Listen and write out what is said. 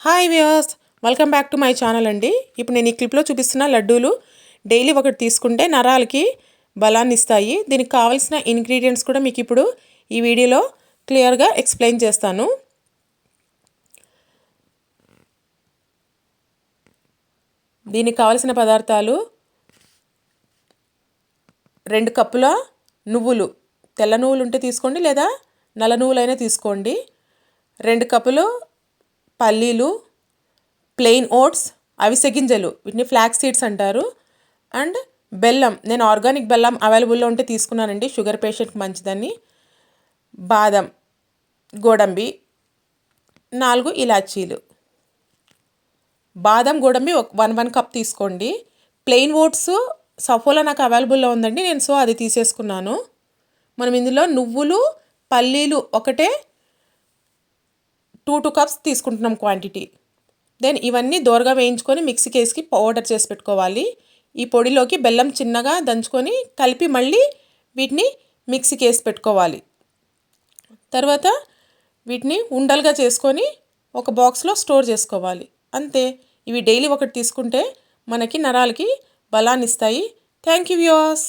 Hi viewers, welcome back to my channel అండి. ఇప్పుడు నేను ఈ క్లిప్లో చూపిస్తున్న లడ్డూలు డైలీ ఒకటి తీసుకుంటే నరాలకి బలాన్ని ఇస్తాయి. దీనికి కావాల్సిన ఇంగ్రీడియంట్స్ కూడా మీకు ఇప్పుడు ఈ వీడియోలో క్లియర్గా ఎక్స్ప్లెయిన్ చేస్తాను. దీనికి కావాల్సిన పదార్థాలు: 2 కప్పుల నువ్వులు, తెల్ల నువ్వులు ఉంటే తీసుకోండి లేదా నల్ల నువ్వులైనా తీసుకోండి. 2 కప్పులు పల్లీలు, ప్లెయిన్ ఓట్స్, అవిసె గింజలు, వీటిని ఫ్లాక్స్ సీడ్స్ అంటారు. అండ్ బెల్లం, నేను ఆర్గానిక్ బెల్లం అవైలబుల్లో ఉంటే తీసుకున్నానండి, షుగర్ పేషెంట్కి మంచిదని. బాదం, గోడంబి, 4 ఇలాచీలు. బాదం గోడంబి 1 కప్ తీసుకోండి. ప్లెయిన్ ఓట్స్ సఫోలా నాకు అవైలబుల్లో ఉందండి, నేను అది తీసేసుకున్నాను. మనం ఇందులో నువ్వులు పల్లీలు ఒకటే 2 కప్స్ తీసుకుంటున్నాం క్వాంటిటీ. దెన్ ఇవన్నీ దోరగా వేయించుకొని మిక్సీకి వేసి పౌడర్ చేసి పెట్టుకోవాలి. ఈ పొడిలోకి బెల్లం చిన్నగా దంచుకొని కలిపి మళ్ళీ వీటిని మిక్సీకి వేసి పెట్టుకోవాలి. తర్వాత వీటిని ఉండలుగా చేసుకొని ఒక బాక్స్లో స్టోర్ చేసుకోవాలి. అంతే. ఇవి డైలీ ఒకటి తీసుకుంటే మనకి నరాలకి బలాన్ని ఇస్తాయి. Thank you viewers.